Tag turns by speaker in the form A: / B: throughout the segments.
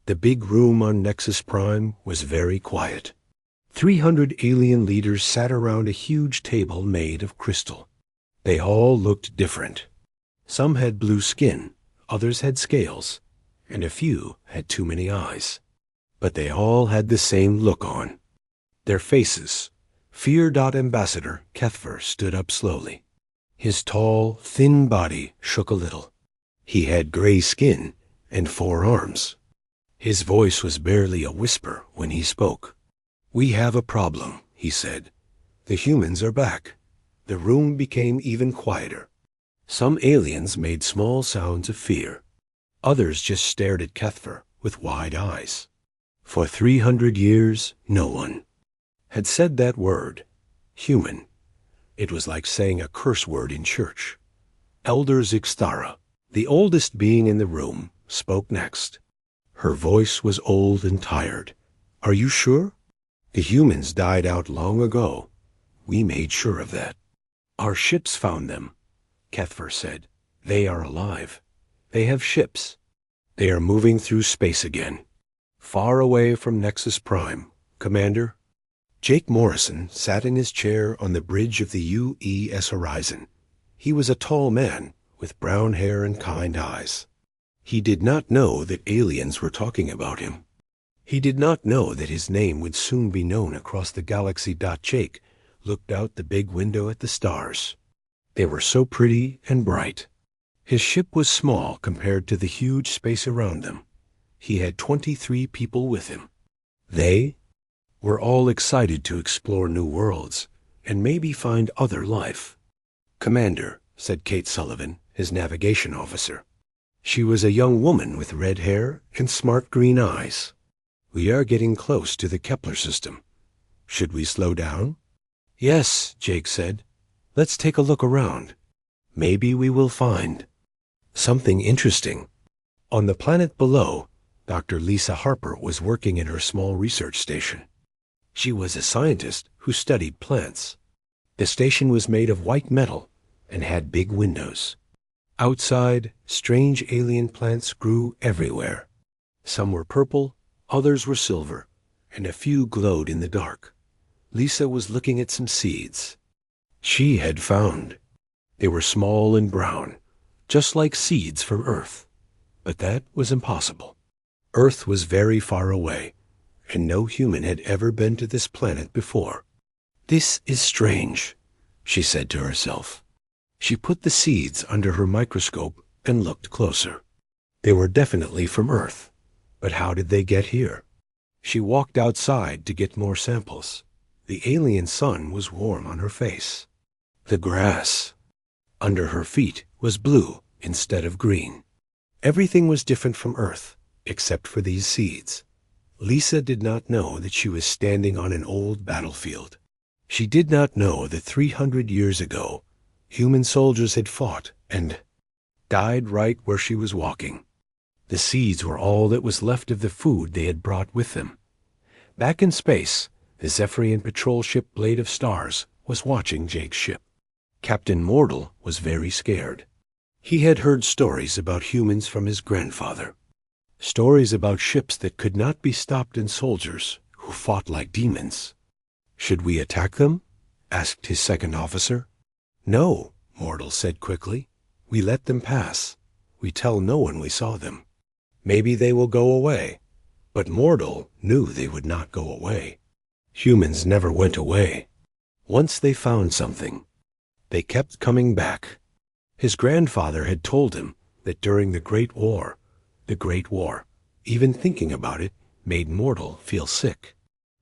A: The big room on Nexus Prime was very quiet. 300 alien leaders sat around a huge table made of crystal. They all looked different. Some had blue skin, others had scales, and a few had too many eyes. But they all had the same look on their faces. Fear. Ambassador Kethver stood up slowly. His tall, thin body shook a little. He had gray skin and 4 arms. His voice was barely a whisper when he spoke. "We have a problem," he said. "The humans are back." The room became even quieter. Some aliens made small sounds of fear. Others just stared at Kethver with wide eyes. For 300 years, no one had said that word, human. It was like saying a curse word in church. Elder Zixthara, the oldest being in the room, spoke next. Her voice was old and tired. "Are you sure? The humans died out long ago. We made sure of that. Our ships found them," Kethver said. "They are alive. They have ships. They are moving through space again. Far away from Nexus Prime, Commander." Jake Morrison sat in his chair on the bridge of the UES horizon. He was a tall man with brown hair and kind eyes. He did not know that aliens were talking about him. He did not know that his name would soon be known across the galaxy. Jake looked out the big window at the stars. They were so pretty and bright. His ship was small compared to the huge space around them. He had 23 people with him. They were all excited to explore new worlds and maybe find other life. "Commander," said Kate Sullivan, his navigation officer. She was a young woman with red hair and smart green eyes. "We are getting close to the Kepler system. Should we slow down?" "Yes," Jake said. "Let's take a look around. Maybe we will find something interesting." On the planet below, Dr. Lisa Harper was working in her small research station. She was a scientist who studied plants. The station was made of white metal and had big windows. Outside, strange alien plants grew everywhere. Some were purple, others were silver, and a few glowed in the dark. Lisa was looking at some seeds she had found. They were small and brown, just like seeds from Earth. But that was impossible. Earth was very far away, and no human had ever been to this planet before. "This is strange," she said to herself. She put the seeds under her microscope and looked closer. They were definitely from Earth, but how did they get here? She walked outside to get more samples. The alien sun was warm on her face. The grass under her feet was blue instead of green. Everything was different from Earth, except for these seeds. Lisa did not know that she was standing on an old battlefield. She did not know that 300 years ago, human soldiers had fought and died right where she was walking. The seeds were all that was left of the food they had brought with them. Back in space, the Zephyrian patrol ship Blade of Stars was watching Jake's ship. Captain Mortal was very scared. He had heard stories about humans from his grandfather. Stories about ships that could not be stopped and soldiers who fought like demons. "Should we attack them?" asked his second officer. "No," Mortal said quickly. "We let them pass. We tell no one we saw them. Maybe they will go away." But Mortal knew they would not go away. Humans never went away. Once they found something, they kept coming back. His grandfather had told him that during the Great War, even thinking about it made Mortal feel sick.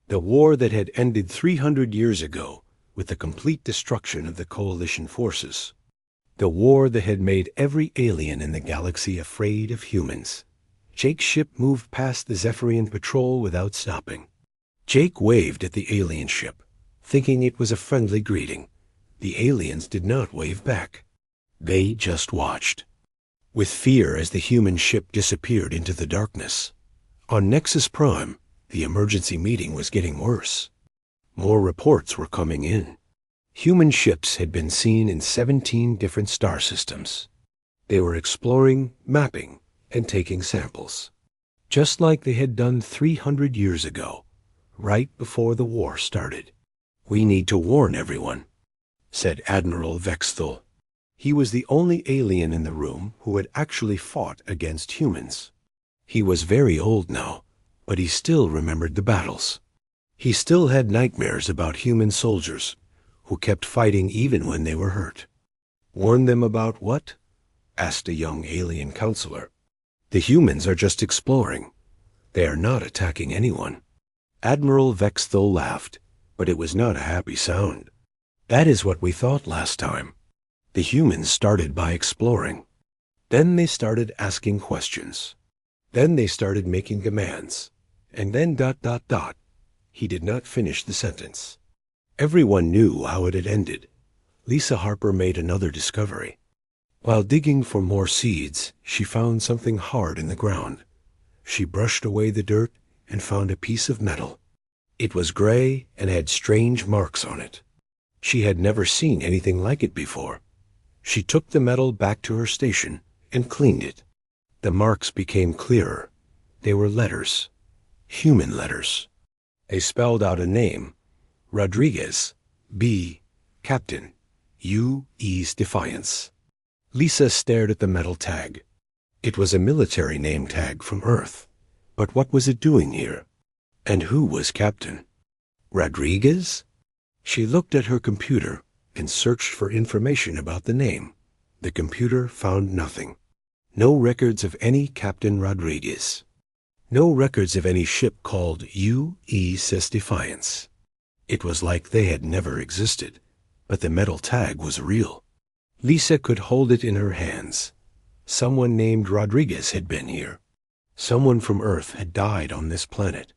A: The war that had ended 300 years ago with the complete destruction of the coalition forces. The war that had made every alien in the galaxy afraid of humans. Jake's ship moved past the Zephyrian patrol without stopping. Jake waved at the alien ship, thinking it was a friendly greeting. The aliens did not wave back. They just watched, with fear as the human ship disappeared into the darkness. On Nexus Prime, the emergency meeting was getting worse. More reports were coming in. Human ships had been seen in 17 different star systems. They were exploring, mapping, and taking samples. just like they had done 300 years ago, right before the war started. "We need to warn everyone," said Admiral Vexthal. He was the only alien in the room who had actually fought against humans. He was very old now, but he still remembered the battles. He still had nightmares about human soldiers who kept fighting even when they were hurt. "Warn them about what?" asked a young alien counselor. "The humans are just exploring. They are not attacking anyone." Admiral Vexthal laughed, but it was not a happy sound. "That is what we thought last time. The humans started by exploring. Then they started asking questions. Then they started making demands. And then ... He did not finish the sentence. Everyone knew how it had ended. Lisa Harper made another discovery. While digging for more seeds, she found something hard in the ground. She brushed away the dirt and found a piece of metal. It was gray and had strange marks on it. She had never seen anything like it before. She took the metal back to her station and cleaned it. The marks became clearer. They were letters. Human letters. They spelled out a name. Rodriguez. B. Captain. U. E's Defiance. Lisa stared at the metal tag. It was a military name tag from Earth. But what was it doing here? And who was Captain? Rodriguez? She looked at her computer and searched for information about the name. The computer found nothing. No records of any Captain Rodriguez. No records of any ship called U.E.'s Defiance. It was like they had never existed, but the metal tag was real. Lisa could hold it in her hands. Someone named Rodriguez had been here. Someone from Earth had died on this planet.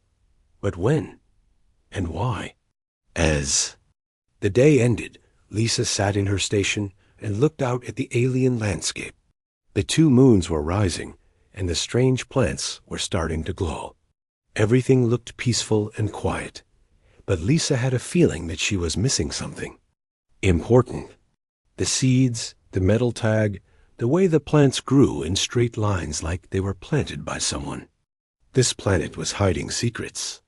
A: But when? And why? As the day ended, Lisa sat in her station and looked out at the alien landscape. The 2 moons were rising, and the strange plants were starting to glow. Everything looked peaceful and quiet, but Lisa had a feeling that she was missing something important. The seeds, the metal tag, the way the plants grew in straight lines like they were planted by someone. This planet was hiding secrets.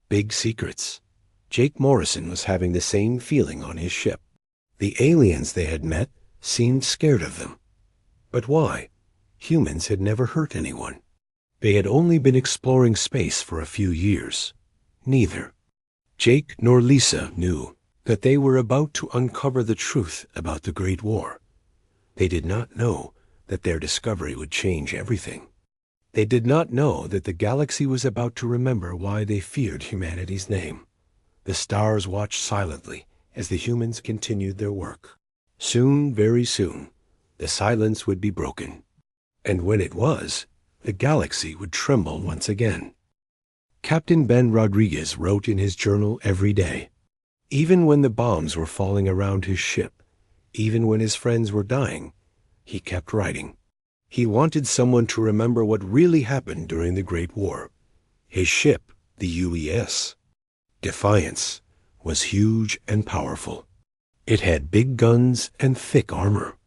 A: Big secrets. Jake Morrison was having the same feeling on his ship. The aliens they had met seemed scared of them. But why? Humans had never hurt anyone. They had only been exploring space for a few years. Neither Jake nor Lisa knew that they were about to uncover the truth about the Great War. They did not know that their discovery would change everything. They did not know that the galaxy was about to remember why they feared humanity's name. The stars watched silently as the humans continued their work. Soon, very soon, the silence would be broken. And when it was, the galaxy would tremble once again. Captain Ben Rodriguez wrote in his journal every day. Even when the bombs were falling around his ship, even when his friends were dying, he kept writing. He wanted someone to remember what really happened during the Great War. His ship, the UES, Defiance, was huge and powerful. It had big guns and thick armor.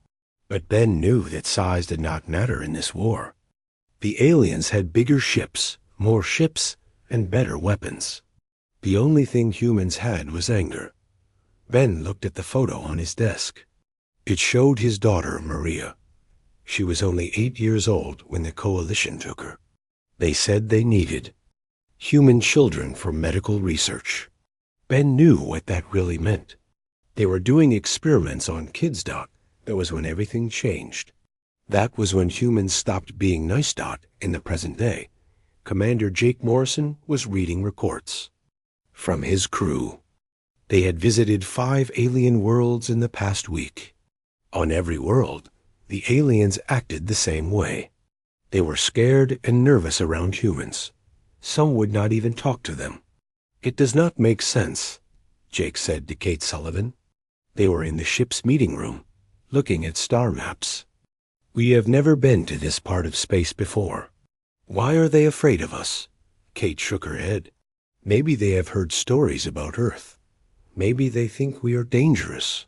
A: But Ben knew that size did not matter in this war. The aliens had bigger ships, more ships, and better weapons. The only thing humans had was anger. Ben looked at the photo on his desk. It showed his daughter, Maria. She was only 8 years old when the coalition took her. They said they needed human children for medical research. Ben knew what that really meant. They were doing experiments on kids. That was when everything changed. That was when humans stopped being nice. In the present day, Commander Jake Morrison was reading reports from his crew. They had visited 5 alien worlds in the past week. On every world, the aliens acted the same way. They were scared and nervous around humans. Some would not even talk to them. "It does not make sense," Jake said to Kate Sullivan. They were in the ship's meeting room, looking at star maps. "We have never been to this part of space before. Why are they afraid of us?" Kate shook her head. "Maybe they have heard stories about Earth. Maybe they think we are dangerous."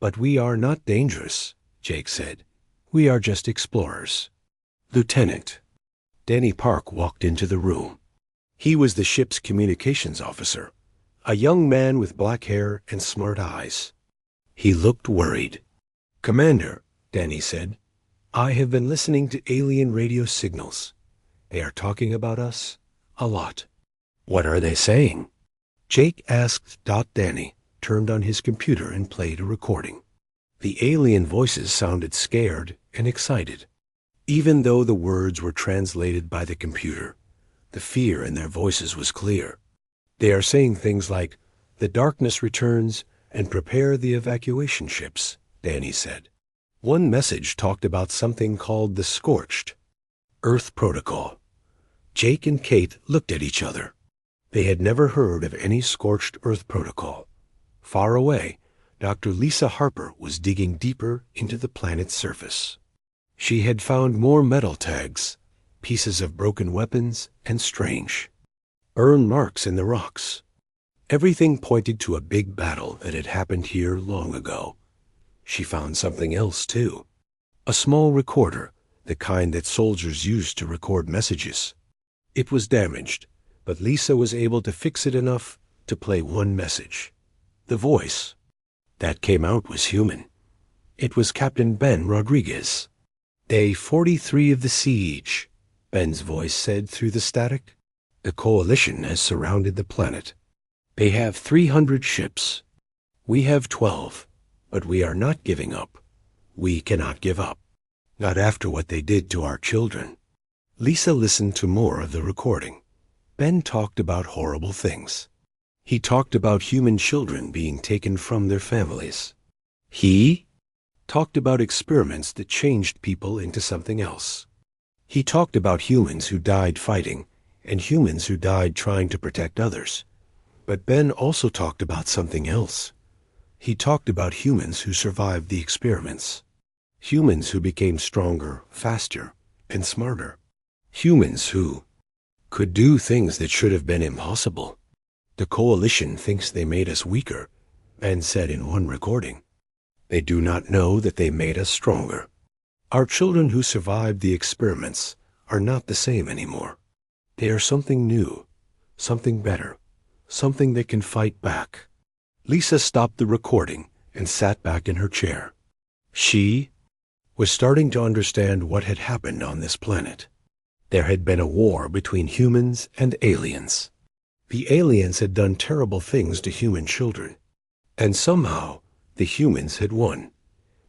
A: "But we are not dangerous," Jake said. "We are just explorers." "Lieutenant," Danny Park walked into the room. He was the ship's communications officer, a young man with black hair and smart eyes. He looked worried. "Commander," Danny said, "I have been listening to alien radio signals. They are talking about us a lot." "What are they saying?" Jake asked. Danny turned on his computer and played a recording. The alien voices sounded scared and excited. Even though the words were translated by the computer, the fear in their voices was clear. "They are saying things like, 'The darkness returns and prepare the evacuation ships,'" Danny said. One message talked about something called the Scorched Earth Protocol. Jake and Kate looked at each other. They had never heard of any Scorched Earth Protocol. Far away, Dr. Lisa Harper was digging deeper into the planet's surface. She had found more metal tags, pieces of broken weapons, and strange burn marks in the rocks. Everything pointed to a big battle that had happened here long ago. She found something else, too. A small recorder, the kind that soldiers used to record messages. It was damaged, but Lisa was able to fix it enough to play one message. The voice that came out was human. It was Captain Ben Rodriguez. "Day 43 of the siege," Ben's voice said through the static. "The coalition has surrounded the planet. They have 300 ships. We have 12, but we are not giving up. We cannot give up. Not after what they did to our children." Lisa listened to more of the recording. Ben talked about horrible things. He talked about human children being taken from their families. He talked about experiments that changed people into something else. He talked about humans who died fighting and humans who died trying to protect others. But Ben also talked about something else. He talked about humans who survived the experiments. Humans who became stronger, faster, and smarter. Humans who could do things that should have been impossible. "The coalition thinks they made us weaker," Ben said in one recording. "They do not know that they made us stronger. Our children who survived the experiments are not the same anymore. They are something new, something better, something that can fight back." Lisa stopped the recording and sat back in her chair. She was starting to understand what had happened on this planet. There had been a war between humans and aliens. The aliens had done terrible things to human children, and somehow the humans had won.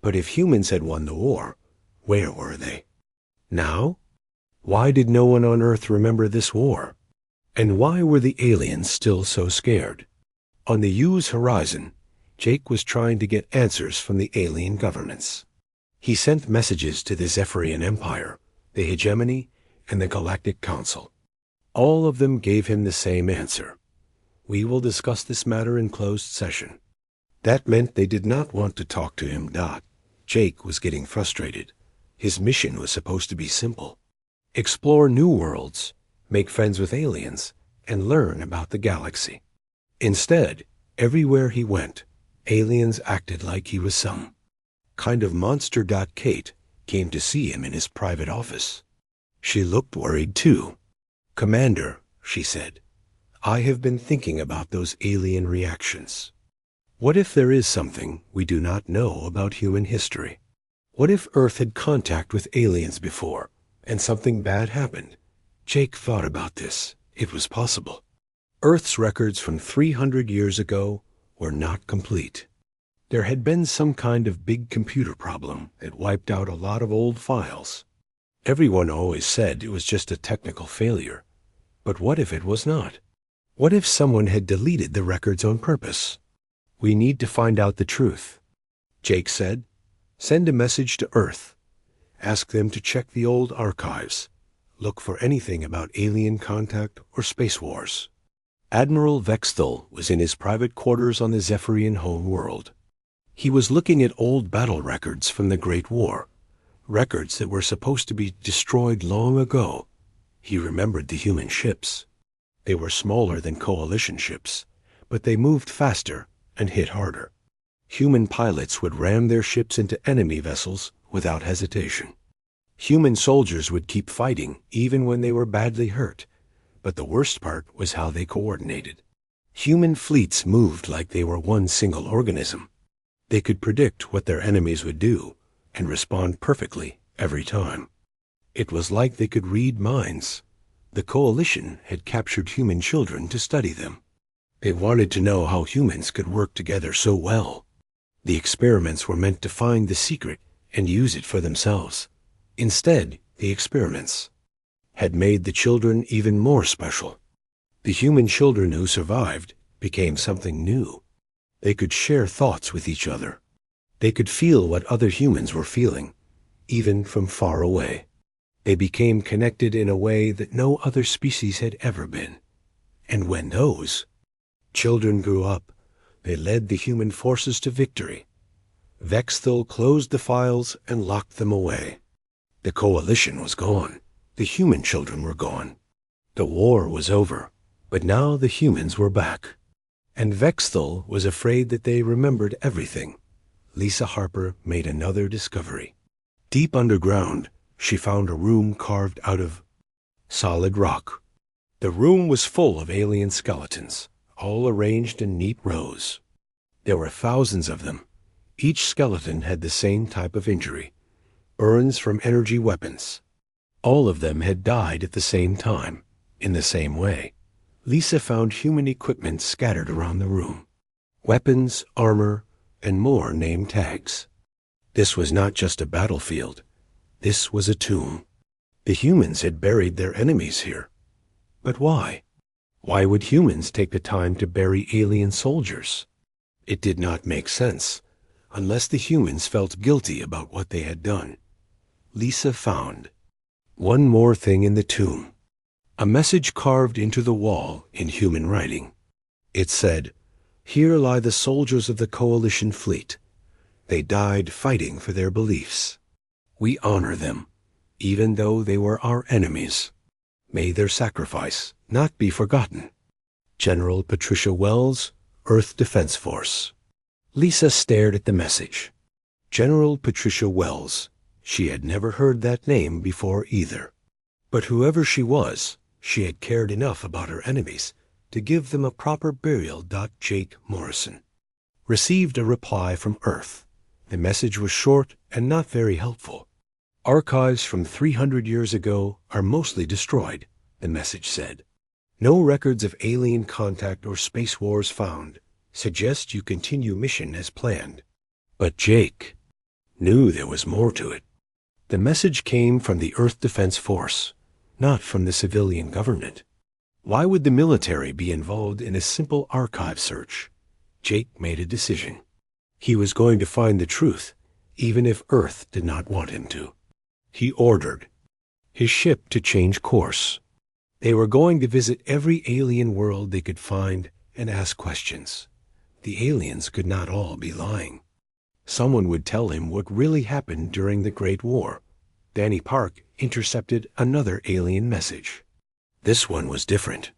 A: But if humans had won the war, where were they now? Why did no one on Earth remember this war? And why were the aliens still so scared? On the U's horizon, Jake was trying to get answers from the alien governments. He sent messages to the Zephyrian Empire, the Hegemony, and the Galactic Council. All of them gave him the same answer: "We will discuss this matter in closed session." That meant they did not want to talk to him. Jake was getting frustrated. His mission was supposed to be simple: explore new worlds, make friends with aliens, and learn about the galaxy. Instead, everywhere he went, aliens acted like he was some kind of monster. Kate came to see him in his private office. She looked worried too. "Commander," she said, "I have been thinking about those alien reactions. What if there is something we do not know about human history? What if Earth had contact with aliens before, and something bad happened?" Jake thought about this. It was possible. Earth's records from 300 years ago were not complete. There had been some kind of big computer problem that wiped out a lot of old files. Everyone always said it was just a technical failure. But what if it was not? What if someone had deleted the records on purpose? "We need to find out the truth," Jake said. "Send a message to Earth. Ask them to check the old archives. Look for anything about alien contact or space wars." Admiral Vexthal was in his private quarters on the Zephyrian home world. He was looking at old battle records from the Great War, records that were supposed to be destroyed long ago. He remembered the human ships. They were smaller than coalition ships, but they moved faster and hit harder. Human pilots would ram their ships into enemy vessels without hesitation. Human soldiers would keep fighting even when they were badly hurt, but the worst part was how they coordinated. Human fleets moved like they were one single organism. They could predict what their enemies would do and respond perfectly every time. It was like they could read minds. The Coalition had captured human children to study them. They wanted to know how humans could work together so well. The experiments were meant to find the secret and use it for themselves. Instead, the experiments had made the children even more special. The human children who survived became something new. They could share thoughts with each other. They could feel what other humans were feeling, even from far away. They became connected in a way that no other species had ever been. And when those children grew up, they led the human forces to victory. Vexthel closed the files and locked them away. The Coalition was gone. The human children were gone. The war was over, but now the humans were back. And Vexthel was afraid that they remembered everything. Lisa Harper made another discovery. Deep underground, she found a room carved out of solid rock. The room was full of alien skeletons, all arranged in neat rows. There were thousands of them. Each skeleton had the same type of injury, burns from energy weapons. All of them had died at the same time, in the same way. Lisa found human equipment scattered around the room. Weapons, armor, and more name tags. This was not just a battlefield. This was a tomb. The humans had buried their enemies here. But why? Why would humans take the time to bury alien soldiers? It did not make sense, unless the humans felt guilty about what they had done. Lisa found one more thing in the tomb. A message carved into the wall in human writing. It said, "Here lie the soldiers of the Coalition fleet. They died fighting for their beliefs. We honor them, even though they were our enemies. May their sacrifice not be forgotten. General Patricia Wells, Earth Defense Force." Lisa stared at the message. General Patricia Wells. She had never heard that name before either. But whoever she was, she had cared enough about her enemies to give them a proper burial. Jake Morrison received a reply from Earth. The message was short and not very helpful. "Archives from 300 years ago are mostly destroyed," the message said. "No records of alien contact or space wars found. Suggest you continue mission as planned." But Jake knew there was more to it. The message came from the Earth Defense Force, not from the civilian government. Why would the military be involved in a simple archive search? Jake made a decision. He was going to find the truth, even if Earth did not want him to. He ordered his ship to change course. They were going to visit every alien world they could find and ask questions. The aliens could not all be lying. Someone would tell him what really happened during the Great War. Danny Park intercepted another alien message. This one was different.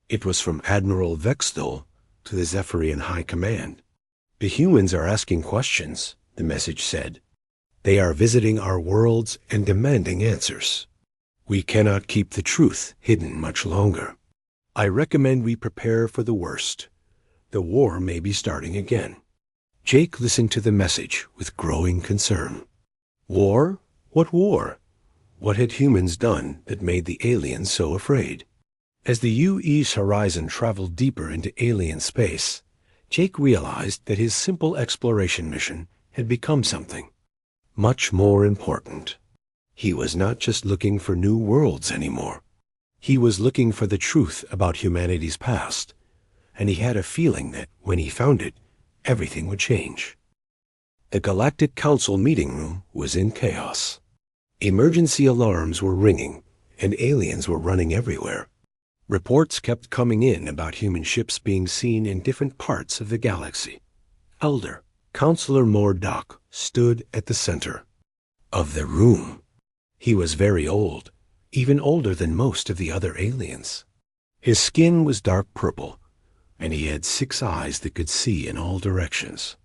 A: It was from Admiral Vexthel to the Zephyrian High Command. "The humans are asking questions," the message said. "They are visiting our worlds and demanding answers. We cannot keep the truth hidden much longer. I recommend we prepare for the worst. The war may be starting again." Jake listened to the message with growing concern. War? What war? What had humans done that made the aliens so afraid? As the UE's horizon traveled deeper into alien space, Jake realized that his simple exploration mission had become something much more important. He was not just looking for new worlds anymore. He was looking for the truth about humanity's past, and he had a feeling that when he found it, everything would change. The Galactic Council meeting room was in chaos. Emergency alarms were ringing, and aliens were running everywhere. Reports kept coming in about human ships being seen in different parts of the galaxy. Elder Counselor Mordock stood at the center of the room. He was very old, even older than most of the other aliens. His skin was dark purple, and he had 6 eyes that could see in all directions.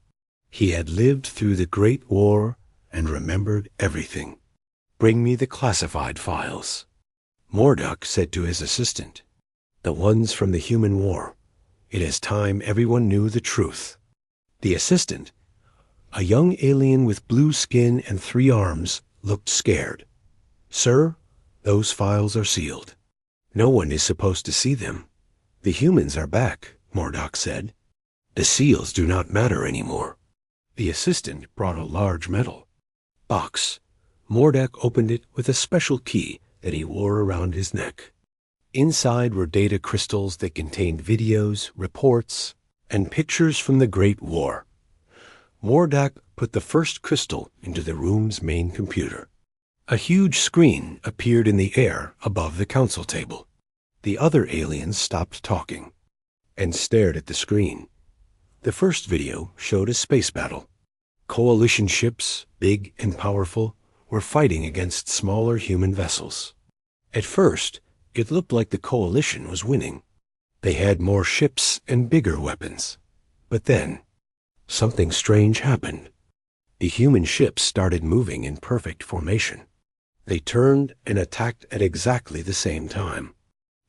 A: He had lived through the Great War and remembered everything. Bring me the classified files. Mordok said to his assistant. The ones from the human war. It is time everyone knew the truth. The assistant, a young alien with blue skin and 3 arms, looked scared. Sir, those files are sealed. No one is supposed to see them. The humans are back, Mordok said. The seals do not matter anymore. The assistant brought a large metal box. Mordok opened it with a special key that he wore around his neck. Inside were data crystals that contained videos, reports, and pictures from the Great War. Mordok put the first crystal into the room's main computer. A huge screen appeared in the air above the council table. The other aliens stopped talking and stared at the screen. The first video showed a space battle. Coalition ships, big and powerful, were fighting against smaller human vessels. At first, it looked like the coalition was winning. They had more ships and bigger weapons. But then, something strange happened. The human ships started moving in perfect formation. They turned and attacked at exactly the same time.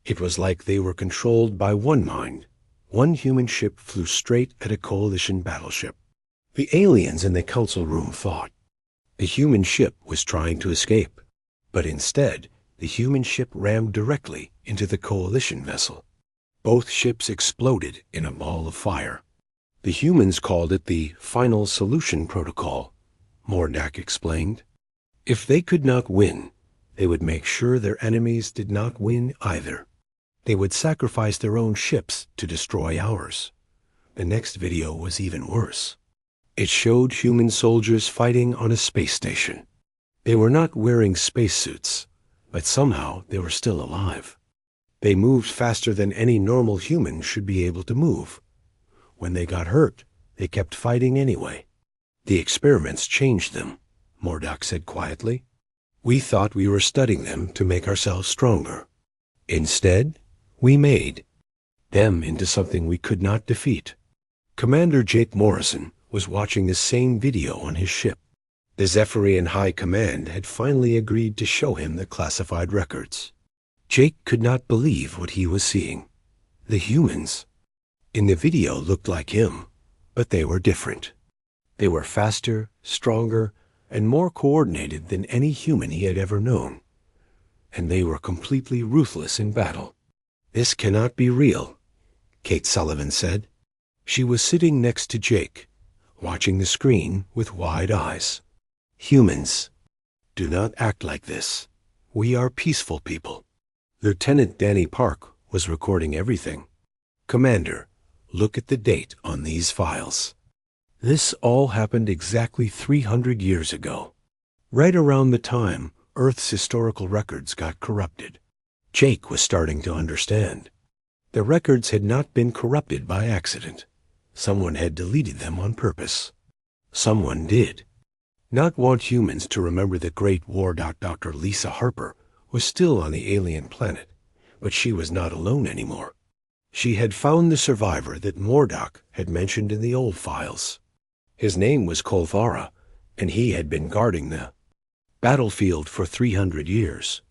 A: It was like they were controlled by one mind. One human ship flew straight at a coalition battleship. The aliens in the council room thought the human ship was trying to escape, but instead, the human ship rammed directly into the coalition vessel. Both ships exploded in a ball of fire. The humans called it the Final Solution Protocol, Mordok explained. If they could not win, they would make sure their enemies did not win either. They would sacrifice their own ships to destroy ours. The next video was even worse. It showed human soldiers fighting on a space station. They were not wearing spacesuits, but somehow they were still alive. They moved faster than any normal human should be able to move. When they got hurt, they kept fighting anyway. The experiments changed them, Mordok said quietly. We thought we were studying them to make ourselves stronger. Instead, we made them into something we could not defeat. Commander Jake Morrison was watching the same video on his ship. The Zephyrian High Command had finally agreed to show him the classified records. Jake could not believe what he was seeing. The humans in the video looked like him, but they were different. They were faster, stronger, and more coordinated than any human he had ever known. And they were completely ruthless in battle. This cannot be real, Kate Sullivan said. She was sitting next to Jake, watching the screen with wide eyes. Humans, do not act like this. We are peaceful people. Lieutenant Danny Park was recording everything. Commander, look at the date on these files. This all happened exactly 300 years ago, right around the time Earth's historical records got corrupted. Jake was starting to understand. The records had not been corrupted by accident. Someone had deleted them on purpose. Someone did not want humans to remember the Great War. Dr. Lisa Harper was still on the alien planet, but she was not alone anymore. She had found the survivor that Mordok had mentioned in the old files. His name was Kolthara, and he had been guarding the battlefield for 300 years.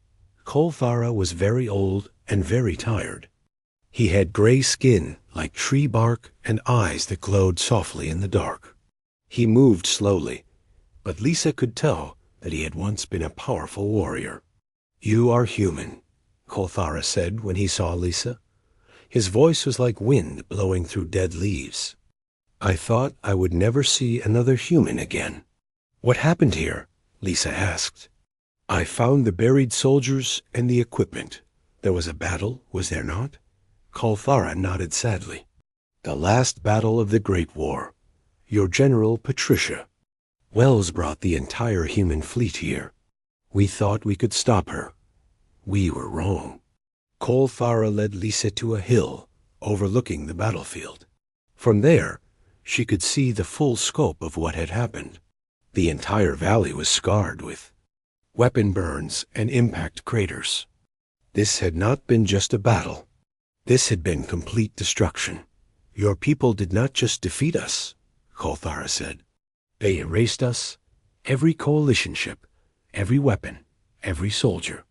A: Kolthara was very old and very tired. He had gray skin like tree bark and eyes that glowed softly in the dark. He moved slowly, but Lisa could tell that he had once been a powerful warrior. You are human, Kolthara said when he saw Lisa. His voice was like wind blowing through dead leaves. I thought I would never see another human again. What happened here? Lisa asked. I found the buried soldiers and the equipment. There was a battle, was there not? Kolthara nodded sadly. The last battle of the Great War. Your General Patricia. Wells brought the entire human fleet here. We thought we could stop her. We were wrong. Kolthara led Lisa to a hill overlooking the battlefield. From there, she could see the full scope of what had happened. The entire valley was scarred with weapon burns and impact craters. This had not been just a battle. This had been complete destruction. Your people did not just defeat us, Kolthara said. They erased us, every coalition ship, every weapon, every soldier.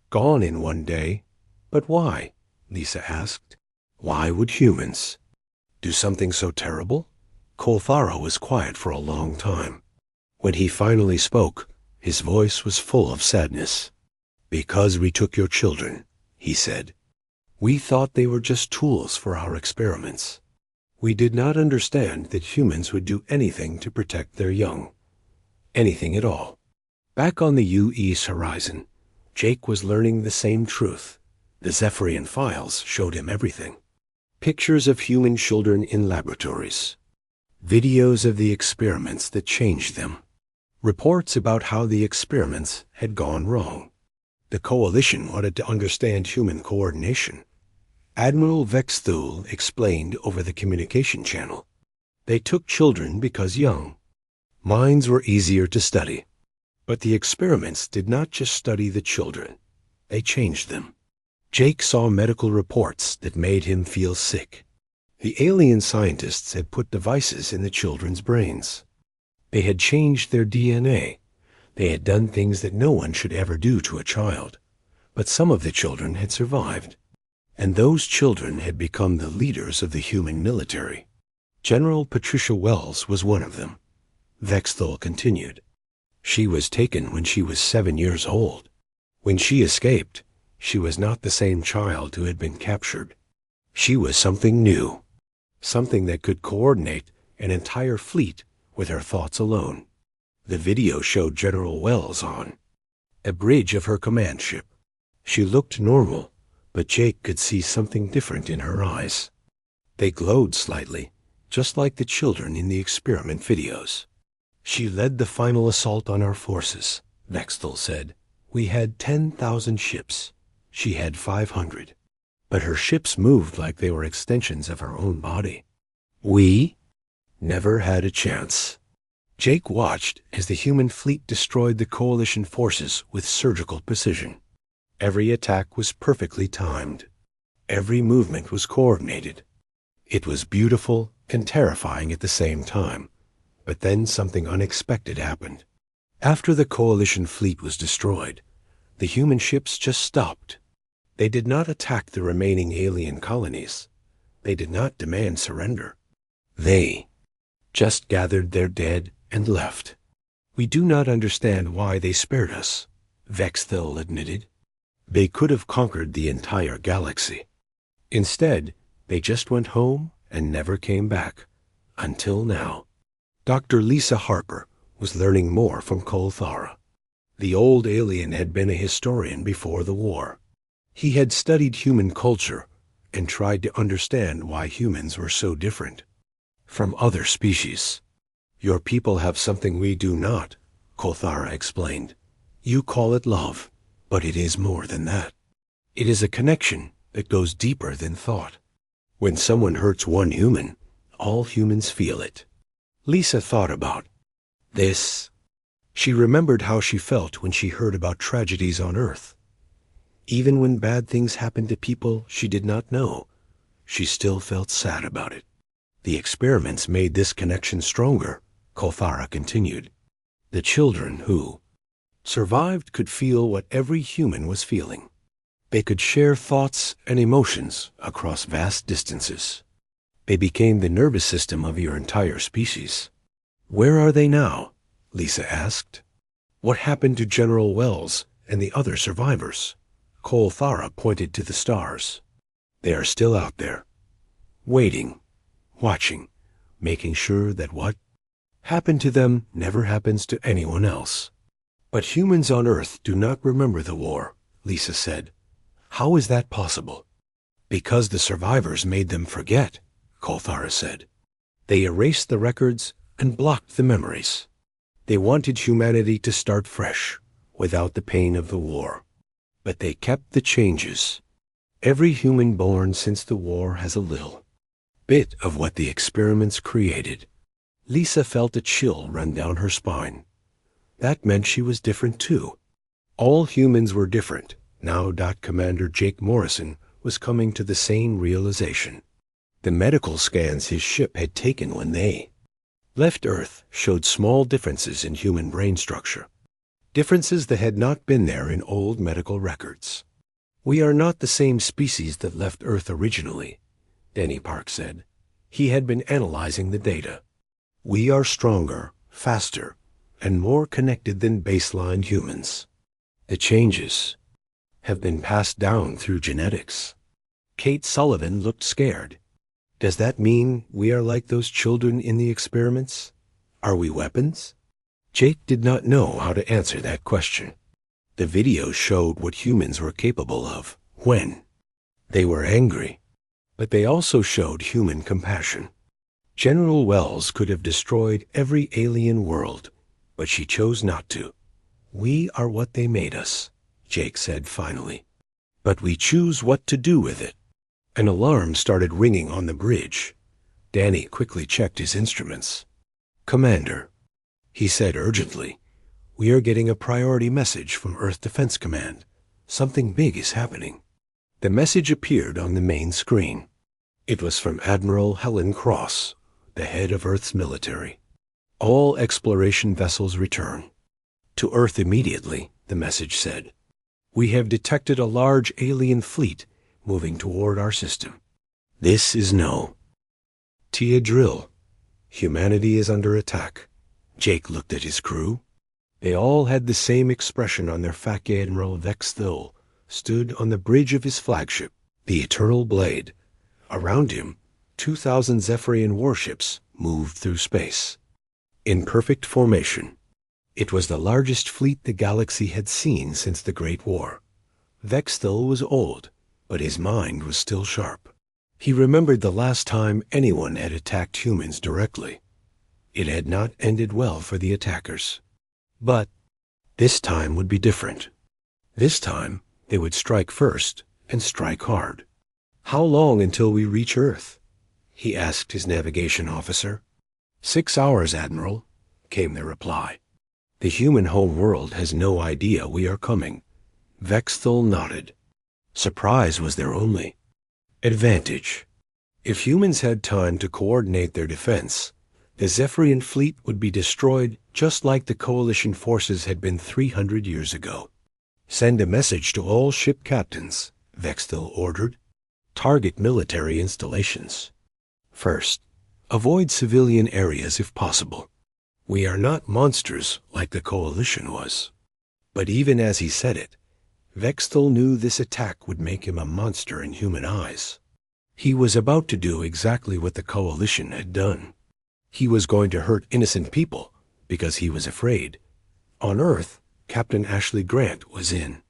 A: Gone in one day. But why? Lisa asked. Why would humans do something so terrible? Kolthara was quiet for a long time. When he finally spoke, his voice was full of sadness. Because we took your children, he said. We thought they were just tools for our experiments. We did not understand that humans would do anything to protect their young. Anything at all. Back on the UE's horizon, Jake was learning the same truth. The Zephyrian files showed him everything. Pictures of human children in laboratories. Videos of the experiments that changed them. Reports about how the experiments had gone wrong. The Coalition wanted to understand human coordination. Admiral Vexthul explained over the communication channel. They took children because young. Minds were easier to study. But the experiments did not just study the children. They changed them. Jake saw medical reports that made him feel sick. The alien scientists had put devices in the children's brains. They had changed their DNA. They had done things that no one should ever do to a child. But some of the children had survived. And those children had become the leaders of the human military. General Patricia Wells was one of them. Vexthul continued. She was taken when she was 7 years old. When she escaped, she was not the same child who had been captured. She was something new, something that could coordinate an entire fleet with her thoughts alone. The video showed General Wells on a bridge of her command ship. She looked normal, but Jake could see something different in her eyes. They glowed slightly, just like the children in the experiment videos. She led the final assault on our forces, Vexthul said. We had 10,000 ships. She had 500. But her ships moved like they were extensions of her own body. We never had a chance. Jake watched as the human fleet destroyed the Coalition forces with surgical precision. Every attack was perfectly timed. Every movement was coordinated. It was beautiful and terrifying at the same time. But then something unexpected happened. After the Coalition fleet was destroyed, the human ships just stopped. They did not attack the remaining alien colonies. They did not demand surrender. They just gathered their dead and left. We do not understand why they spared us, Vexthul admitted. They could have conquered the entire galaxy. Instead, they just went home and never came back. Until now. Dr. Lisa Harper was learning more from Kolthara. The old alien had been a historian before the war. He had studied human culture and tried to understand why humans were so different from other species. Your people have something we do not, Kolthara explained. You call it love, but it is more than that. It is a connection that goes deeper than thought. When someone hurts one human, all humans feel it. Lisa thought about this. She remembered how she felt when she heard about tragedies on Earth. Even when bad things happened to people she did not know, she still felt sad about it. The experiments made this connection stronger, Kolthara continued. The children who survived could feel what every human was feeling. They could share thoughts and emotions across vast distances. They became the nervous system of your entire species. Where are they now? Lisa asked. What happened to General Wells and the other survivors? Kolthara pointed to the stars. They are still out there, waiting, watching, making sure that what happened to them never happens to anyone else. But humans on Earth do not remember the war, Lisa said. How is that possible? Because the survivors made them forget, Kolthara said. They erased the records and blocked the memories. They wanted humanity to start fresh, without the pain of the war. But they kept the changes. Every human born since the war has a little bit of what the experiments created. Lisa felt a chill run down her spine. That meant she was different too. All humans were different. Now Commander Jake Morrison was coming to the same realization. The medical scans his ship had taken when they left Earth showed small differences in human brain structure. differences that had not been there in old medical records. "We are not the same species that left Earth originally," Danny Park said. He had been analyzing the data. "We are stronger, faster, and more connected than baseline humans. The changes have been passed down through genetics." Kate Sullivan looked scared. "Does that mean we are like those children in the experiments? Are we weapons?" Jake did not know how to answer that question. The videos showed what humans were capable of when they were angry, but they also showed human compassion. General Wells could have destroyed every alien world, but she chose not to. "We are what they made us," Jake said finally. "But we choose what to do with it." An alarm started ringing on the bridge. Danny quickly checked his instruments. "Commander," he said urgently, "we are getting a priority message from Earth Defense Command. Something big is happening." The message appeared on the main screen. It was from Admiral Helen Cross, the head of Earth's military. "All exploration vessels return to Earth immediately," the message said. "We have detected a large alien fleet moving toward our system. This is no Tia drill. Humanity is under attack." Jake looked at his crew. They all had the same expression on their face. Admiral Vex Thill stood on the bridge of his flagship, the Eternal Blade. Around him, 2,000 Zephyrian warships moved through space, in perfect formation. It was the largest fleet the galaxy had seen since the Great War. Vex Thill was old, but his mind was still sharp. He remembered the last time anyone had attacked humans directly. It had not ended well for the attackers. But this time would be different. This time, they would strike first and strike hard. "How long until we reach Earth?" he asked his navigation officer. 6 hours, Admiral," came the reply. "The human home world has no idea we are coming." Vex Thill nodded. Surprise was their only advantage. If humans had time to coordinate their defense, the Zephyrian fleet would be destroyed just like the Coalition forces had been 300 years ago. "Send a message to all ship captains," Vex Thill ordered. "Target military installations. First, avoid civilian areas if possible. We are not monsters like the Coalition was." But even as he said it, Vex Thill knew this attack would make him a monster in human eyes. He was about to do exactly what the Coalition had done. He was going to hurt innocent people because he was afraid. On Earth, Captain Ashley Grant was in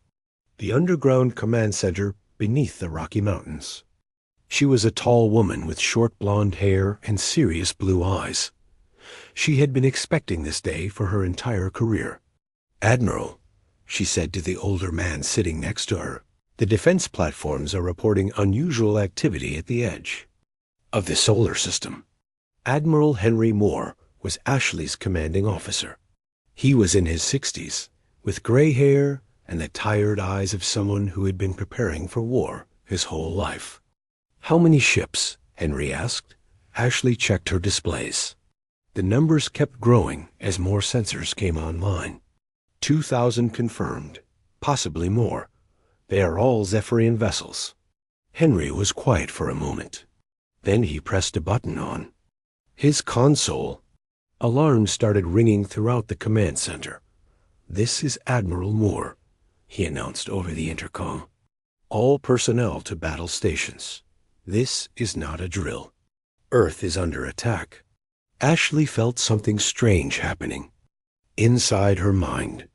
A: the underground command center beneath the Rocky Mountains. She was a tall woman with short blonde hair and serious blue eyes. She had been expecting this day for her entire career. "Admiral," she said to the older man sitting next to her, "the defense platforms are reporting unusual activity at the edge of the solar system." Admiral Henry Moore was Ashley's commanding officer. He was in his 60s, with gray hair and the tired eyes of someone who had been preparing for war his whole life. "How many ships?" Henry asked. Ashley checked her displays. The numbers kept growing as more sensors came online. 2,000 confirmed, possibly more. They are all Zephyrian vessels. Henry was quiet for a moment. Then he pressed a button on his console. Alarms started ringing throughout the command center. "This is Admiral Moore," he announced over the intercom. "All personnel to battle stations. This is not a drill. Earth is under attack." Ashley felt something strange happening inside her mind.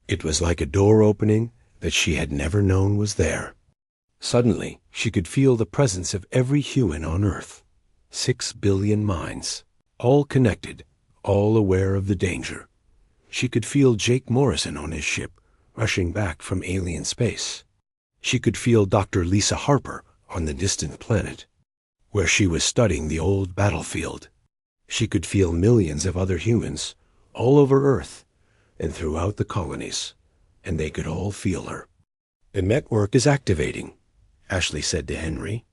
A: It was like a door opening that she had never known was there. Suddenly, she could feel the presence of every human on Earth. 6 billion minds, all connected, all aware of the danger. She could feel Jake Morrison on his ship, rushing back from alien space. She could feel Dr. Lisa Harper on the distant planet, where she was studying the old battlefield. She could feel millions of other humans, all over Earth, and throughout the colonies, and they could all feel her. "The network is activating," Ashley said to Henry.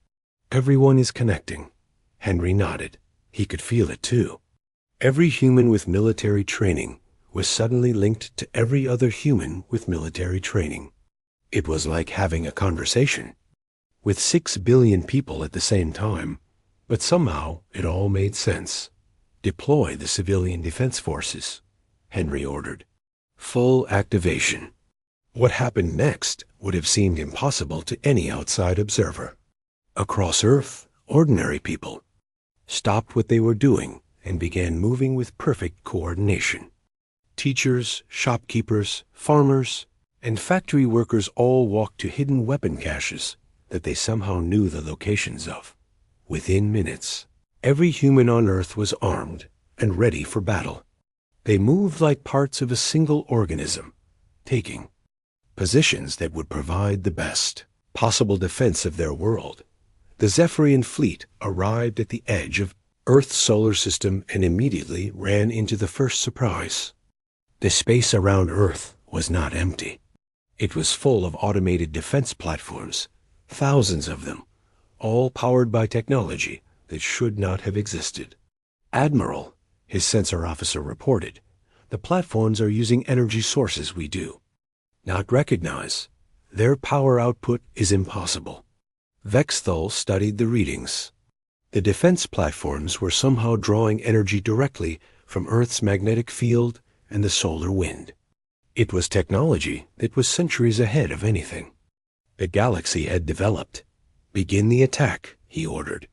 A: "Everyone is connecting." Henry nodded. He could feel it too. Every human with military training was suddenly linked to every other human with military training. It was like having a conversation with 6 billion people at the same time, but somehow it all made sense. Deploy the civilian defense forces, Henry ordered. Full activation. What happened next would have seemed impossible to any outside observer. Across Earth, ordinary people stopped what they were doing and began moving with perfect coordination. Teachers, shopkeepers, farmers, and factory workers all walked to hidden weapon caches that they somehow knew the locations of. Within minutes, every human on Earth was armed and ready for battle. They moved like parts of a single organism, taking positions that would provide the best possible defense of their world. The Zephyrian fleet arrived at the edge of Earth's solar system and immediately ran into the first surprise. The space around Earth was not empty. It was full of automated defense platforms, thousands of them, all powered by technology that should not have existed. "Admiral," his sensor officer reported, "the platforms are using energy sources we do not recognize. Their power output is impossible." Vexthal studied the readings. The defense platforms were somehow drawing energy directly from Earth's magnetic field and the solar wind. It was technology that was centuries ahead of anything the galaxy had developed. "Begin the attack," he ordered.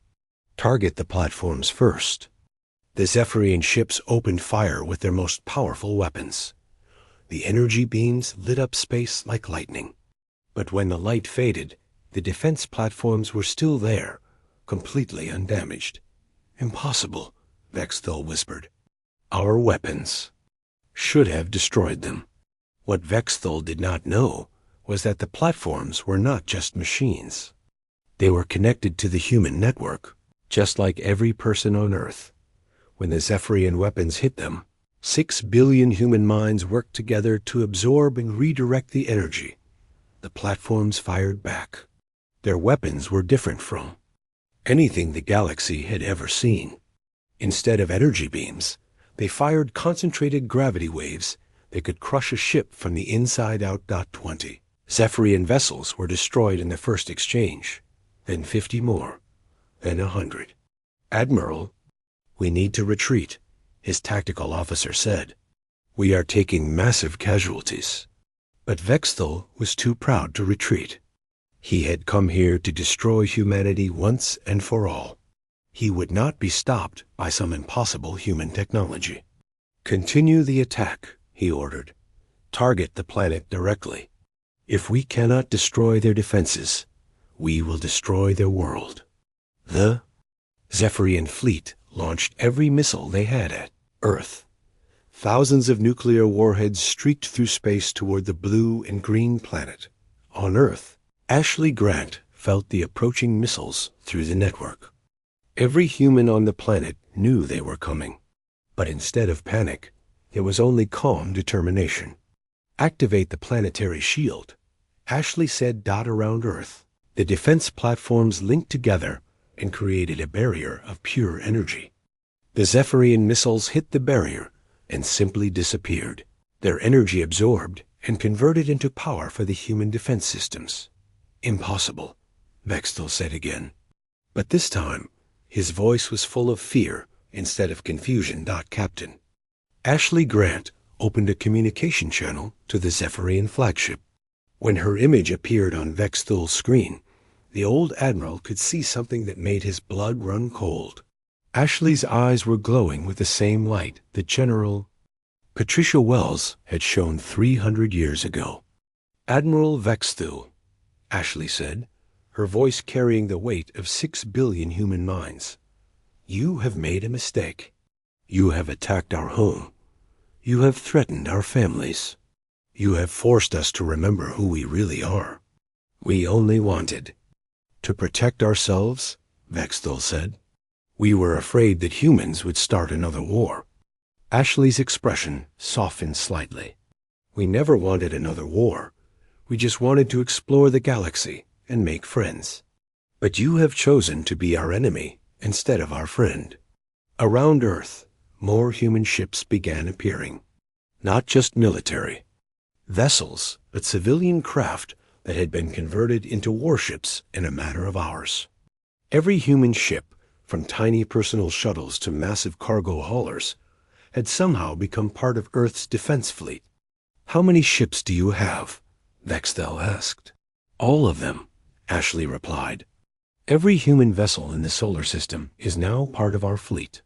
A: "Target the platforms first." The Zephyrian ships opened fire with their most powerful weapons. The energy beams lit up space like lightning. But when the light faded, the defense platforms were still there, completely undamaged. "Impossible," Vexthal whispered. "Our weapons should have destroyed them." What Vexthal did not know was that the platforms were not just machines. They were connected to the human network, just like every person on Earth. When the Zephyrian weapons hit them, 6 billion human minds worked together to absorb and redirect the energy. The platforms fired back. Their weapons were different from anything the galaxy had ever seen. Instead of energy beams, they fired concentrated gravity waves that could crush a ship from the inside out. 20 Zephyrian vessels were destroyed in the first exchange, then 50 more, then 100. "Admiral, we need to retreat," his tactical officer said. "We are taking massive casualties." But Vexthal was too proud to retreat. He had come here to destroy humanity once and for all. He would not be stopped by some impossible human technology. "Continue the attack," he ordered. "Target the planet directly. If we cannot destroy their defenses, we will destroy their world." The Zephyrian fleet launched every missile they had at Earth. Thousands of nuclear warheads streaked through space toward the blue and green planet. On Earth, Ashley Grant felt the approaching missiles through the network. Every human on the planet knew they were coming. But instead of panic, there was only calm determination. "Activate the planetary shield," Ashley said. Around Earth, the defense platforms linked together and created a barrier of pure energy. The Zephyrian missiles hit the barrier and simply disappeared, their energy absorbed and converted into power for the human defense systems. "Impossible," Vexthal said again. But this time, his voice was full of fear instead of confusion. "Captain." Ashley Grant opened a communication channel to the Zephyrian flagship. When her image appeared on Vexthal's screen, the old admiral could see something that made his blood run cold. Ashley's eyes were glowing with the same light that General Patricia Wells had shown 300 years ago. "Admiral Vexthal," Ashley said, her voice carrying the weight of 6 billion human minds. "You have made a mistake. You have attacked our home. You have threatened our families. You have forced us to remember who we really are. We only wanted to protect ourselves," Vexthal said. "We were afraid that humans would start another war." Ashley's expression softened slightly. "We never wanted another war. We just wanted to explore the galaxy and make friends. But you have chosen to be our enemy instead of our friend." Around Earth, more human ships began appearing. Not just military. Vessels, but civilian craft that had been converted into warships in a matter of hours. Every human ship, from tiny personal shuttles to massive cargo haulers, had somehow become part of Earth's defense fleet. "How many ships do you have?" Vexthel asked. "All of them," Ashley replied. "Every human vessel in the solar system is now part of our fleet.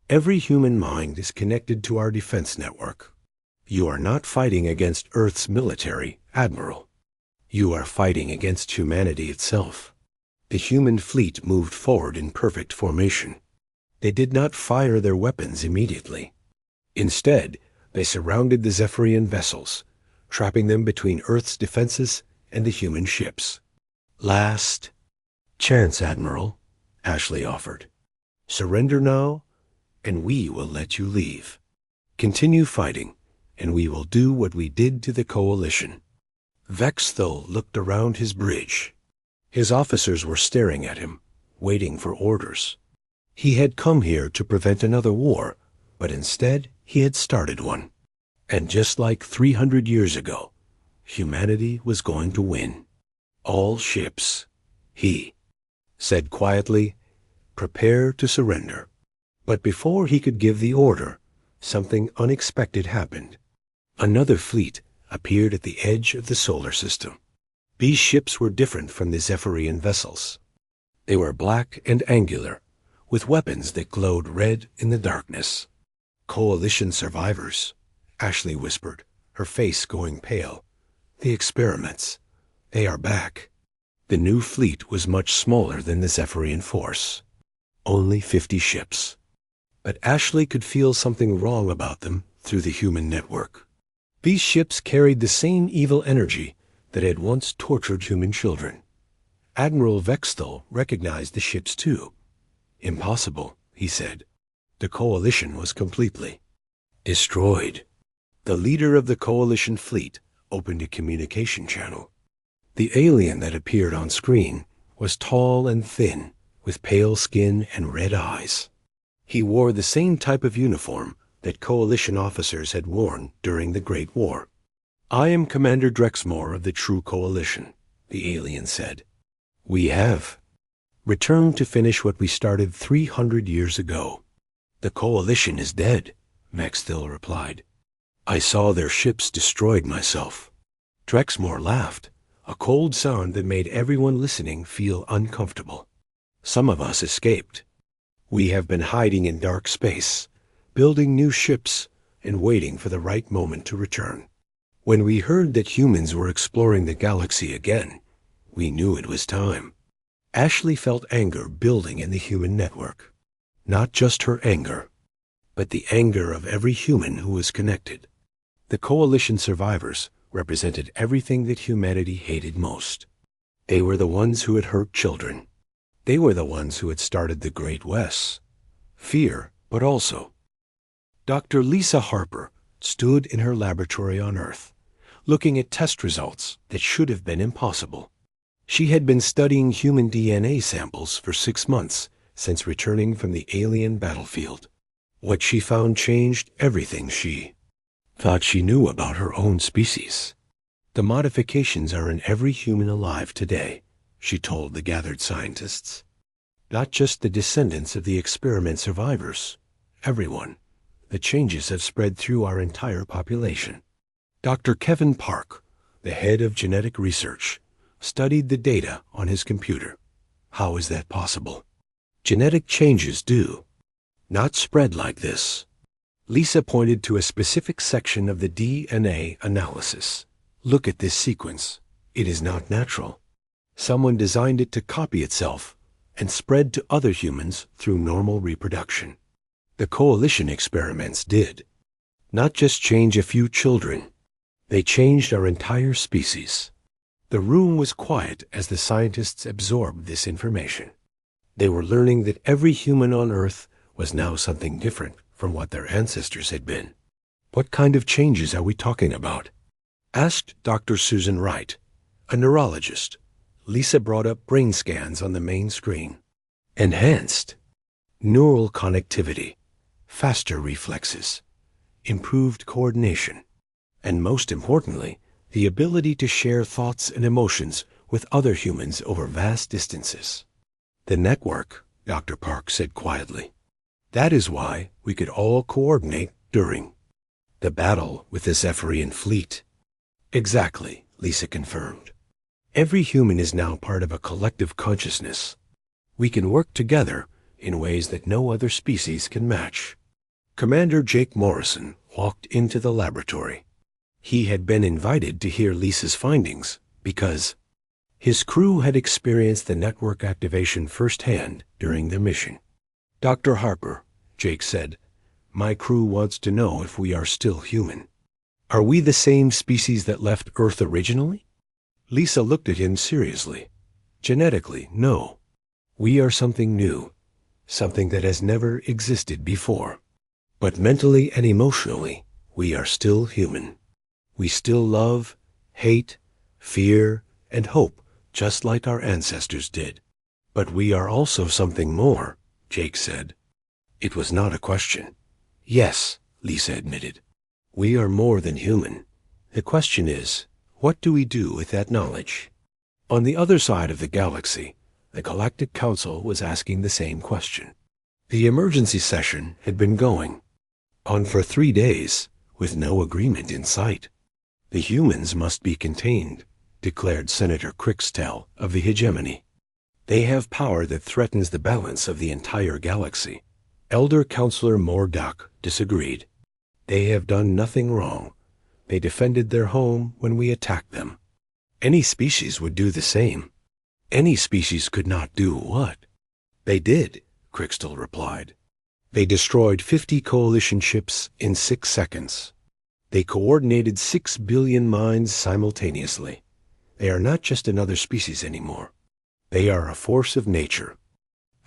A: Every human mind is connected to our defense network. You are not fighting against Earth's military, Admiral. You are fighting against humanity itself." The human fleet moved forward in perfect formation. They did not fire their weapons immediately. Instead, they surrounded the Zephyrian vessels, trapping them between Earth's defenses and the human ships. "Last chance, Admiral," Ashley offered. "Surrender now, and we will let you leave. Continue fighting, and we will do what we did to the Coalition." Vexthel looked around his bridge. His officers were staring at him, waiting for orders. He had come here to prevent another war, but instead he had started one. And just like 300 years ago, humanity was going to win. "All ships," he said quietly, "prepare to surrender." But before he could give the order, something unexpected happened. Another fleet appeared at the edge of the solar system. These ships were different from the Zephyrian vessels. They were black and angular, with weapons that glowed red in the darkness. "Coalition survivors," Ashley whispered, her face going pale. "The experiments. They are back." The new fleet was much smaller than the Zephyrian force. Only 50 ships. But Ashley could feel something wrong about them through the human network. These ships carried the same evil energy that had once tortured human children. Admiral Vexthel recognized the ships too. "Impossible," he said. "The Coalition was completely destroyed." The leader of the Coalition fleet opened a communication channel. The alien that appeared on screen was tall and thin, with pale skin and red eyes. He wore the same type of uniform that Coalition officers had worn during the Great War. "I am Commander Drexmore of the True Coalition," the alien said. "We have returned to finish what we started 300 years ago." "The Coalition is dead," Vexthel replied. "I saw their ships destroyed myself." Drexmore laughed, a cold sound that made everyone listening feel uncomfortable. "Some of us escaped. We have been hiding in dark space, building new ships, and waiting for the right moment to return. When we heard that humans were exploring the galaxy again, we knew it was time." Ashley felt anger building in the human network. Not just her anger, but the anger of every human who was connected. The Coalition survivors represented everything that humanity hated most. They were the ones who had hurt children. They were the ones who had started the Great West. Fear, but also. Dr. Lisa Harper stood in her laboratory on Earth, looking at test results that should have been impossible. She had been studying human DNA samples for 6 months since returning from the alien battlefield. What she found changed everything she thought she knew about her own species. "The modifications are in every human alive today," she told the gathered scientists. "Not just the descendants of the experiment survivors. Everyone. The changes have spread through our entire population." Dr. Kevin Park, the head of genetic research, studied the data on his computer. "How is that possible?" "Genetic changes do not spread like this." Lisa pointed to a specific section of the DNA analysis. "Look at this sequence. It is not natural. Someone designed it to copy itself and spread to other humans through normal reproduction. The Coalition experiments did not just change a few children. They changed our entire species." The room was quiet as the scientists absorbed this information. They were learning that every human on Earth was now something different from what their ancestors had been. "What kind of changes are we talking about?" asked Dr. Susan Wright, a neurologist. Lisa brought up brain scans on the main screen. "Enhanced neural connectivity, faster reflexes, improved coordination, and most importantly, the ability to share thoughts and emotions with other humans over vast distances. The network, Dr. Park said quietly. That is why we could all coordinate during the battle with the Zephyrian fleet. Exactly, Lisa confirmed. Every human is now part of a collective consciousness. We can work together in ways that no other species can match. Commander Jake Morrison walked into the laboratory. He had been invited to hear Lisa's findings because his crew had experienced the network activation firsthand during their mission. Dr. Harper, Jake said, my crew wants to know if we are still human. Are we the same species that left Earth originally? Lisa looked at him seriously. Genetically, no. We are something new, something that has never existed before. But mentally and emotionally, we are still human. We still love, hate, fear, and hope, just like our ancestors did. But we are also something more, Jake said. It was not a question. Yes, Lisa admitted. We are more than human. The question is, what do we do with that knowledge? On the other side of the galaxy, the Galactic Council was asking the same question. The emergency session had been going on for 3 days, with no agreement in sight. The humans must be contained, declared Senator Crickstell of the Hegemony. They have power that threatens the balance of the entire galaxy. Elder Counselor Mordock disagreed. They have done nothing wrong. They defended their home when we attacked them. Any species would do the same. Any species could not do what? They did, Crickstell replied. They destroyed 50 coalition ships in 6 seconds. They coordinated 6 billion minds simultaneously. They are not just another species anymore. They are a force of nature.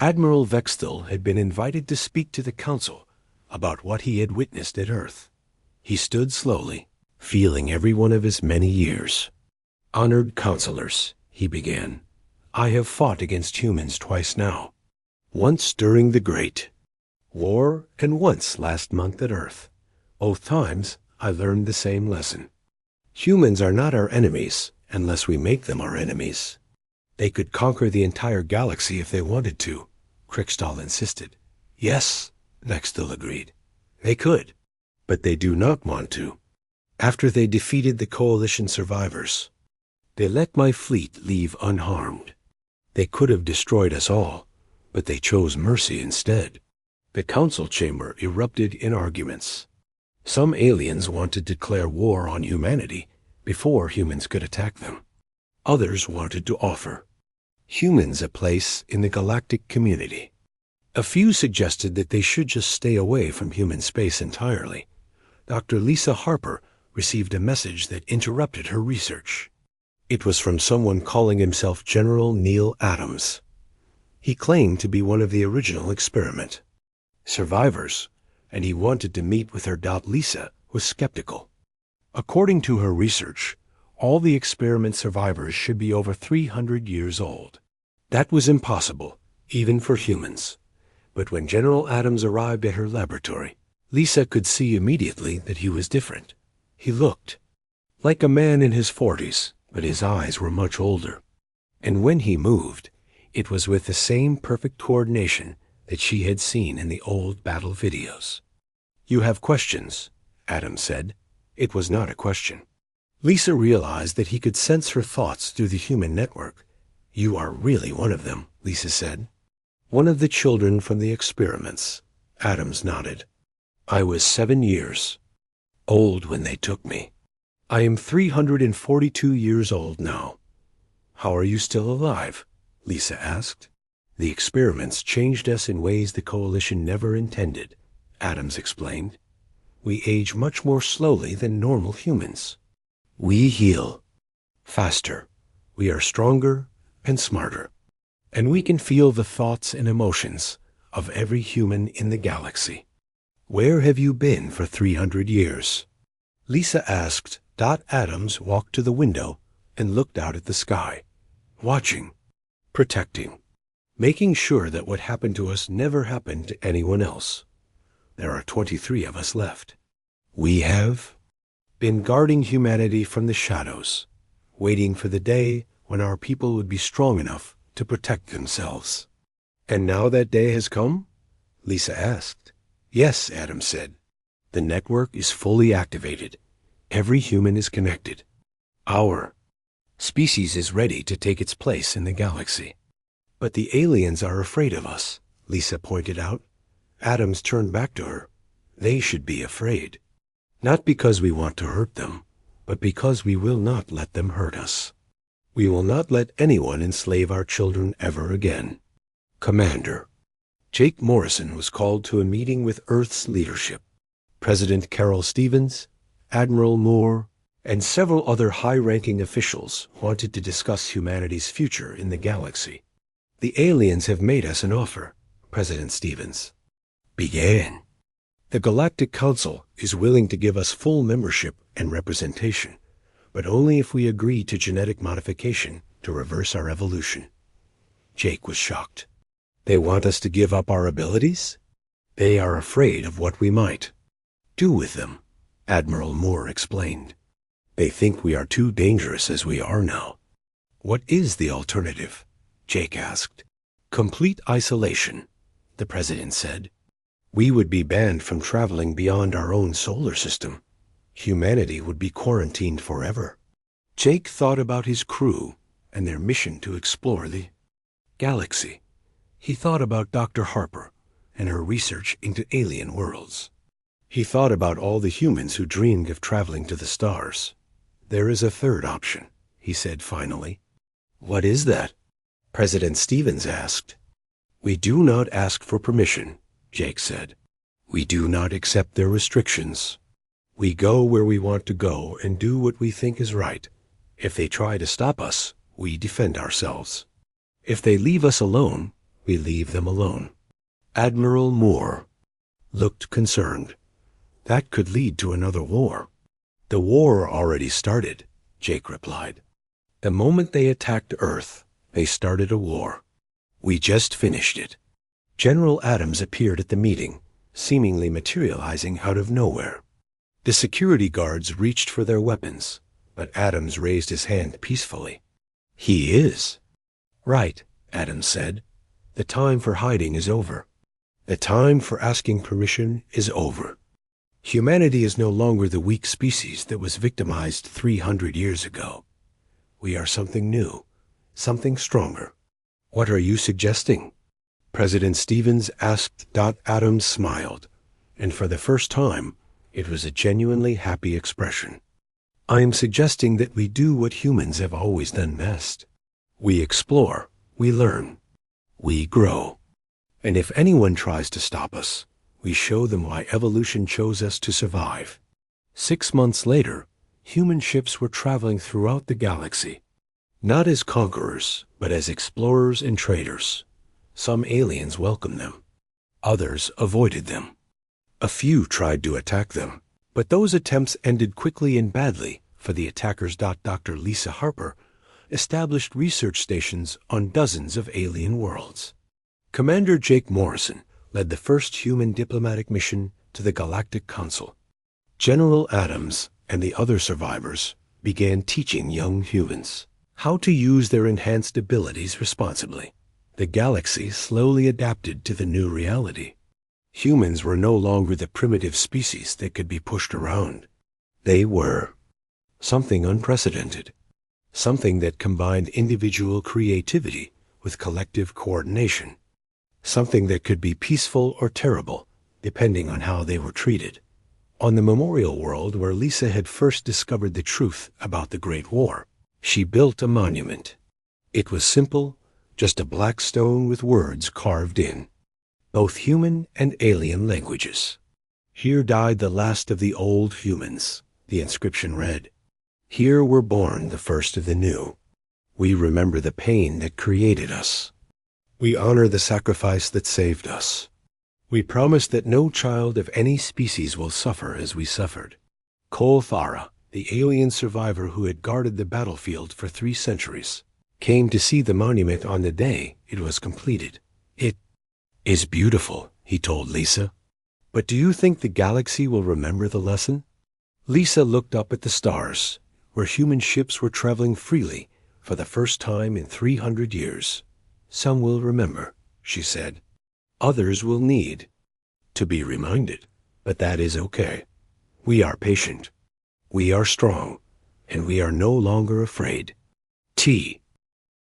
A: Admiral Vextel had been invited to speak to the Council about what he had witnessed at Earth. He stood slowly, feeling every one of his many years. Honored counselors, he began, I have fought against humans twice now. Once during the Great War and once last month at Earth. Both times I learned the same lesson. Humans are not our enemies unless we make them our enemies. They could conquer the entire galaxy if they wanted to, Crickstall insisted. Yes, Vextel agreed. They could, but they do not want to. After they defeated the coalition survivors, they let my fleet leave unharmed. They could have destroyed us all, but they chose mercy instead. The council chamber erupted in arguments. Some aliens wanted to declare war on humanity before humans could attack them. Others wanted to offer humans a place in the galactic community. A few suggested that they should just stay away from human space entirely. Dr. Lisa Harper received a message that interrupted her research. It was from someone calling himself General Neil Adams. He claimed to be one of the original experiment survivors, and he wanted to meet with her. Lisa was skeptical. According to her research, all the experiment survivors should be over 300 years old. That was impossible, even for humans. But when General Adams arrived at her laboratory, Lisa could see immediately that he was different. He looked like a man in his 40s, but his eyes were much older. And when he moved, it was with the same perfect coordination that she had seen in the old battle videos. You have questions, Adams said. It was not a question. Lisa realized that he could sense her thoughts through the human network. You are really one of them, Lisa said. One of the children from the experiments. Adams nodded. I was 7 years old when they took me. I am 342 years old now. How are you still alive? Lisa asked. The experiments changed us in ways the Coalition never intended, Adams explained. We age much more slowly than normal humans. We heal faster. We are stronger and smarter. And we can feel the thoughts and emotions of every human in the galaxy. Where have you been for 300 years? Lisa asked. Adams walked to the window and looked out at the sky, watching, protecting, making sure that what happened to us never happened to anyone else. There are 23 of us left. We have been guarding humanity from the shadows, waiting for the day when our people would be strong enough to protect themselves. And now that day has come? Lisa asked. Yes, Adam said. The network is fully activated. Every human is connected. Our species is ready to take its place in the galaxy. But the aliens are afraid of us, Lisa pointed out. Adams turned back to her. They should be afraid. Not because we want to hurt them, but because we will not let them hurt us. We will not let anyone enslave our children ever again. Commander. Jake Morrison was called to a meeting with Earth's leadership. President Carol Stevens, Admiral Moore, and several other high-ranking officials wanted to discuss humanity's future in the galaxy. The aliens have made us an offer, President Stevens began. The Galactic Council is willing to give us full membership and representation, but only if we agree to genetic modification to reverse our evolution. Jake was shocked. They want us to give up our abilities? They are afraid of what we might do with them, Admiral Moore explained. They think we are too dangerous as we are now. What is the alternative? Jake asked. Complete isolation, the president said. We would be banned from traveling beyond our own solar system. Humanity would be quarantined forever. Jake thought about his crew and their mission to explore the galaxy. He thought about Dr. Harper and her research into alien worlds. He thought about all the humans who dreamed of traveling to the stars. There is a third option, he said finally. What is that? President Stevens asked. We do not ask for permission, Jake said. We do not accept their restrictions. We go where we want to go and do what we think is right. If they try to stop us, we defend ourselves. If they leave us alone, we leave them alone. Admiral Moore looked concerned. That could lead to another war. The war already started, Jake replied. The moment they attacked Earth, they started a war. We just finished it. General Adams appeared at the meeting, seemingly materializing out of nowhere. The security guards reached for their weapons, but Adams raised his hand peacefully. He is. Right, Adams said. The time for hiding is over. The time for asking permission is over. Humanity is no longer the weak species that was victimized 300 years ago. We are something new, something stronger. What are you suggesting? President Stevens asked. Adams smiled, and for the first time, it was a genuinely happy expression. I am suggesting that we do what humans have always done best. We explore, we learn, we grow. And if anyone tries to stop us, we show them why evolution chose us to survive. 6 months later, human ships were traveling throughout the galaxy, not as conquerors, but as explorers and traders. Some aliens welcomed them. Others avoided them. A few tried to attack them, but those attempts ended quickly and badly for the attackers. Dr. Lisa Harper established research stations on dozens of alien worlds. Commander Jake Morrison led the first human diplomatic mission to the Galactic Council. General Adams and the other survivors began teaching young humans how to use their enhanced abilities responsibly. The galaxy slowly adapted to the new reality. Humans were no longer the primitive species that could be pushed around. They were something unprecedented, something that combined individual creativity with collective coordination, something that could be peaceful or terrible, depending on how they were treated. On the Memorial World, where Lisa had first discovered the truth about the Great War, she built a monument. It was simple, just a black stone with words carved in, both human and alien languages. Here died the last of the old humans, the inscription read. Here were born the first of the new. We remember the pain that created us. We honor the sacrifice that saved us. We promise that no child of any species will suffer as we suffered. Kol Thara, the alien survivor who had guarded the battlefield for 3 centuries, came to see the monument on the day it was completed. It is beautiful, he told Lisa. But do you think the galaxy will remember the lesson? Lisa looked up at the stars, where human ships were traveling freely for the first time in 300 years. Some will remember, she said. Others will need to be reminded. But that is okay. We are patient. We are strong. And we are no longer afraid. Tea.